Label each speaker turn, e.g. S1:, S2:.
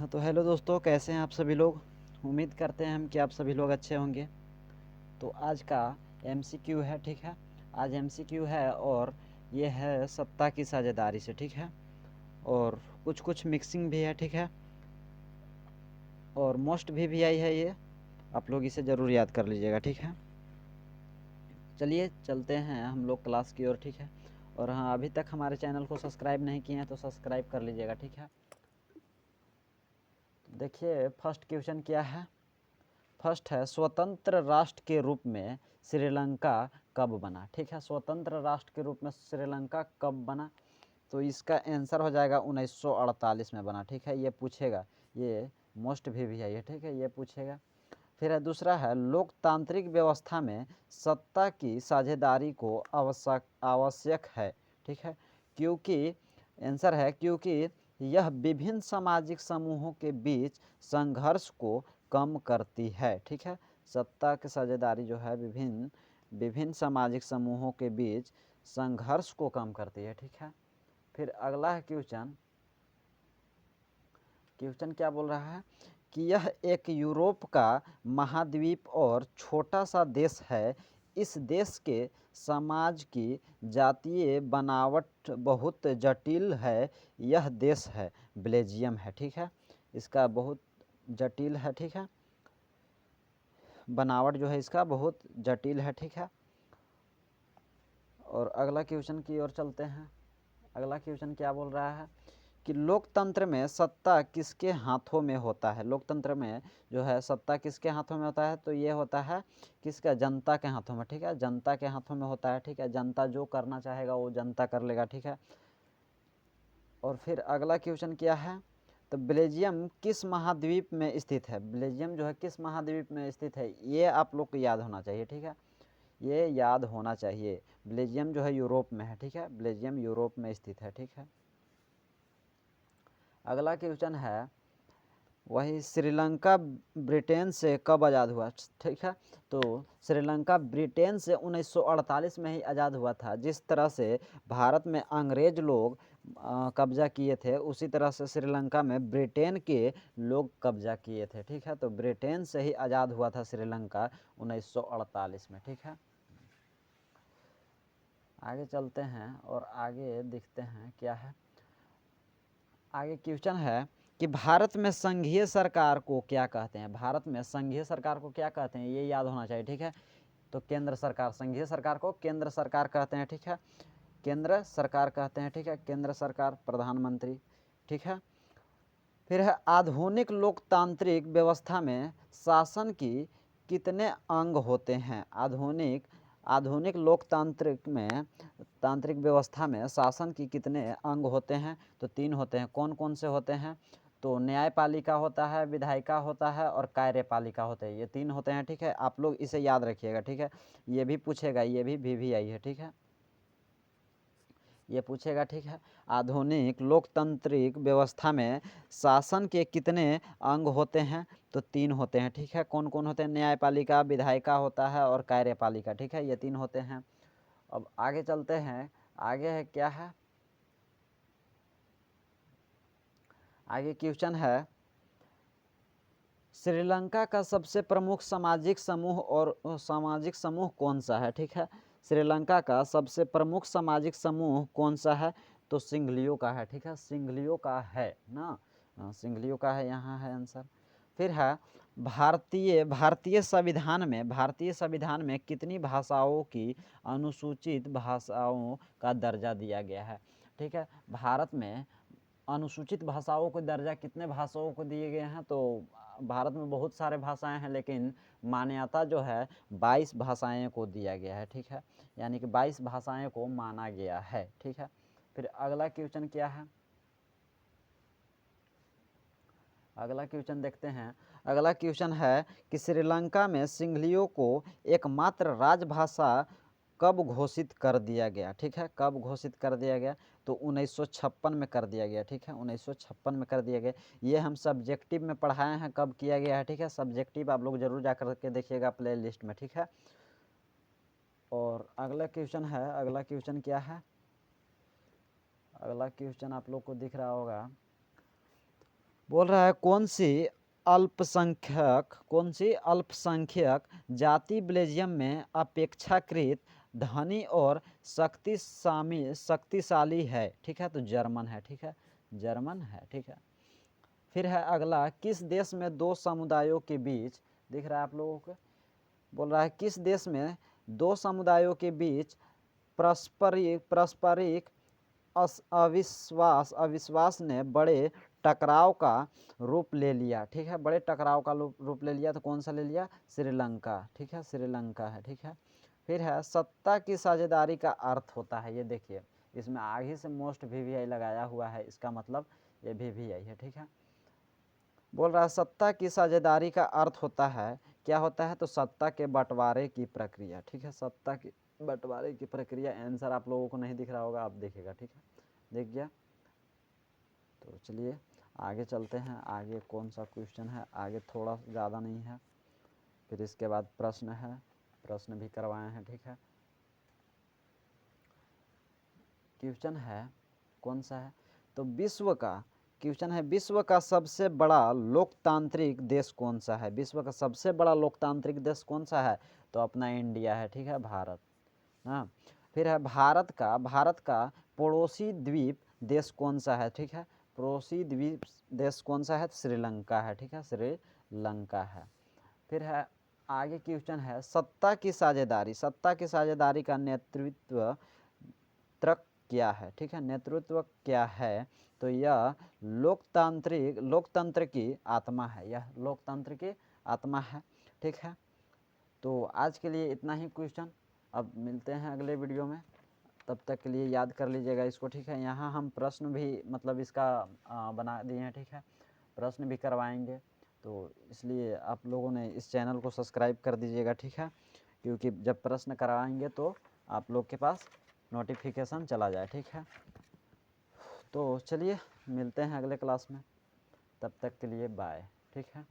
S1: तो हेलो दोस्तों, कैसे हैं आप सभी लोग। उम्मीद करते हैं हम कि आप सभी लोग अच्छे होंगे। तो आज का एमसीक्यू है, ठीक है। आज एमसीक्यू है और ये है सत्ता की साझेदारी से, ठीक है। और कुछ कुछ मिक्सिंग भी है, ठीक है। और मोस्ट भी आई है ये, आप लोग इसे ज़रूर याद कर लीजिएगा, ठीक है। चलिए चलते हैं हम लोग क्लास की ओर, ठीक है। और हाँ, अभी तक हमारे चैनल को सब्सक्राइब नहीं किए हैं तो सब्सक्राइब कर लीजिएगा, ठीक है। देखिए फर्स्ट क्वेश्चन क्या है। फर्स्ट है, स्वतंत्र राष्ट्र के रूप में श्रीलंका कब बना। ठीक है, स्वतंत्र राष्ट्र के रूप में श्रीलंका कब बना। तो इसका आंसर हो जाएगा 1948 में बना। ठीक है, ये पूछेगा, ये मोस्ट भी है, ठीक है, ये पूछेगा। फिर है दूसरा है, लोकतांत्रिक व्यवस्था में सत्ता की साझेदारी को आवश्यक है। ठीक है, क्योंकि आंसर है क्योंकि यह विभिन्न सामाजिक समूहों के बीच संघर्ष को कम करती है। ठीक है, सत्ता की साझेदारी जो है विभिन्न विभिन्न सामाजिक समूहों के बीच संघर्ष को कम करती है। ठीक है, फिर अगला है क्वेश्चन। क्वेश्चन क्या बोल रहा है कि यह एक यूरोप का महाद्वीप और छोटा सा देश है। इस देश के समाज की जातीय बनावट बहुत जटिल है। यह देश है बेल्जियम है। ठीक है, इसका बहुत जटिल है। ठीक है, बनावट जो है इसका बहुत जटिल है। ठीक है, और अगला क्वेश्चन की ओर चलते हैं। अगला क्वेश्चन क्या बोल रहा है कि लोकतंत्र में सत्ता किसके हाथों में होता है। लोकतंत्र में जो है सत्ता किसके हाथों में होता है, तो ये होता है किसका, जनता के हाथों में। ठीक है, जनता के हाथों में होता है। ठीक है, जनता जो करना चाहेगा वो जनता कर लेगा। ठीक है, और फिर अगला क्वेश्चन क्या है, तो बेल्जियम किस महाद्वीप में स्थित है। बेल्जियम जो है किस महाद्वीप में स्थित है, ये आप लोग को याद होना चाहिए। ठीक है, ये याद होना चाहिए। बेल्जियम जो है यूरोप में है। ठीक है, बेल्जियम यूरोप में स्थित है। ठीक है, अगला क्वेश्चन है, वही श्रीलंका ब्रिटेन से कब आज़ाद हुआ। ठीक है, तो श्रीलंका ब्रिटेन से 1948 में ही आज़ाद हुआ था। जिस तरह से भारत में अंग्रेज लोग कब्जा किए थे, उसी तरह से श्रीलंका में ब्रिटेन के लोग कब्जा किए थे। ठीक है, तो ब्रिटेन से ही आज़ाद हुआ था श्रीलंका 1948 में। ठीक है, आगे चलते हैं और आगे देखते हैं क्या है। आगे क्वेश्चन है कि भारत में संघीय सरकार को क्या कहते हैं। भारत में संघीय सरकार को क्या कहते हैं, ये याद होना चाहिए। ठीक है, तो केंद्र सरकार, संघीय सरकार को केंद्र सरकार कहते हैं। ठीक है, केंद्र सरकार कहते हैं। ठीक है, केंद्र सरकार, प्रधानमंत्री। ठीक है, फिर है, आधुनिक लोकतांत्रिक व्यवस्था में शासन की कितने अंग होते हैं। आधुनिक आधुनिक लोकतांत्रिक में तांत्रिक व्यवस्था में शासन की कितने अंग होते हैं, तो 3 होते हैं। कौन कौन से होते हैं, तो न्यायपालिका होता है, विधायिका होता है और कार्यपालिका होते हैं। ये 3 होते हैं। ठीक है, आप लोग इसे याद रखिएगा। ठीक है, ये भी पूछेगा, ये भी आई है। ठीक है, ये पूछेगा। ठीक है, आधुनिक लोकतांत्रिक व्यवस्था में शासन के कितने अंग होते हैं, तो 3 होते हैं। ठीक है, कौन कौन होते हैं, न्यायपालिका, विधायिका होता है और कार्यपालिका। ठीक है, ये 3 होते हैं। अब आगे चलते हैं। आगे है क्या है, आगे क्वेश्चन है, श्रीलंका का सबसे प्रमुख सामाजिक समूह कौन सा है। ठीक है, श्रीलंका का सबसे प्रमुख सामाजिक समूह कौन सा है, तो सिंघलियों का है। ठीक है, सिंघलियों का है ना, सिंघलियों का है, यहाँ है आंसर। फिर है, भारतीय संविधान में कितनी भाषाओं की अनुसूचित भाषाओं का दर्जा दिया गया है। ठीक है, भारत में अनुसूचित भाषाओं को दर्जा कितने भाषाओं को दिए गए हैं, तो भारत में बहुत सारे भाषाएं हैं, लेकिन मान्यता जो है 22 भाषाएं को दिया गया है। ठीक है, यानी कि 22 भाषाएं को माना गया है। ठीक है, फिर अगला क्वेश्चन क्या है, अगला क्वेश्चन देखते हैं। अगला क्वेश्चन है कि श्रीलंका में सिंहलियों को एकमात्र राजभाषा कब घोषित कर दिया गया। ठीक है, कब घोषित कर दिया गया, तो 1956 में कर दिया गया। ठीक है, 1956 में कर दिया गया। ये हम सब्जेक्टिव में पढ़ाए हैं कब किया गया है। ठीक है, सब्जेक्टिव आप लोग जरूर जा कर के देखिएगा प्ले लिस्ट में। ठीक है, और अगला क्वेश्चन है, अगला क्वेश्चन क्या है, अगला क्वेश्चन आप लोग को दिख रहा होगा, बोल रहा है कौन सी अल्पसंख्यक जाति बेल्जियम में अपेक्षाकृत धनी और शक्तिशाली है। ठीक है, तो जर्मन है। ठीक है, जर्मन है। ठीक है, फिर है अगला, किस देश में दो समुदायों के बीच, दिख रहा है आप लोगों को, बोल रहा है किस देश में दो समुदायों के बीच पारस्परिक अविश्वास ने बड़े टकराव का रूप ले लिया। ठीक है, बड़े टकराव का रूप ले लिया, तो कौन सा ले लिया? श्रीलंका। ठीक है, श्रीलंका है। ठीक है, फिर है सत्ता की साझेदारी का अर्थ होता है, ये देखिए इसमें आगे से मोस्ट वीवीआई लगाया हुआ है, इसका मतलब ये वीवीआई है। ठीक है, बोल रहा है सत्ता की साझेदारी का अर्थ होता है, क्या होता है? तो सत्ता के बंटवारे की प्रक्रिया। ठीक है, सत्ता की बंटवारे की प्रक्रिया। आंसर आप लोगों को नहीं दिख रहा होगा, आप देखिएगा। ठीक है, देख गया? तो चलिए आगे चलते हैं। आगे कौन सा क्वेश्चन है? आगे थोड़ा ज़्यादा नहीं है, फिर इसके बाद प्रश्न है, प्रश्न भी करवाए हैं। ठीक है, क्वेश्चन है कौन सा है? तो विश्व का क्वेश्चन है, विश्व का सबसे बड़ा लोकतांत्रिक देश कौन सा है? विश्व का सबसे बड़ा लोकतांत्रिक देश कौन सा है? तो अपना इंडिया है। ठीक है, भारत। हाँ, फिर है भारत का पड़ोसी द्वीप देश कौन सा है? ठीक है, पड़ोसी द्वीप देश कौन सा है? श्रीलंका है। ठीक है, श्रीलंका है। फिर है आगे क्वेश्चन है, सत्ता की साझेदारी का नेतृत्व क्या है? ठीक है, नेतृत्व क्या है? तो यह लोकतंत्र की आत्मा है, यह लोकतंत्र की आत्मा है। ठीक है, तो आज के लिए इतना ही क्वेश्चन, अब मिलते हैं अगले वीडियो में, तब तक के लिए याद कर लीजिएगा इसको। ठीक है, यहाँ हम प्रश्न भी मतलब इसका बना दिए हैं। ठीक है, प्रश्न भी करवाएंगे, तो इसलिए आप लोगों ने इस चैनल को सब्सक्राइब कर दीजिएगा। ठीक है, क्योंकि जब प्रश्न करवाएंगे तो आप लोग के पास नोटिफिकेशन चला जाए। ठीक है, तो चलिए मिलते हैं अगले क्लास में, तब तक के लिए बाय। ठीक है।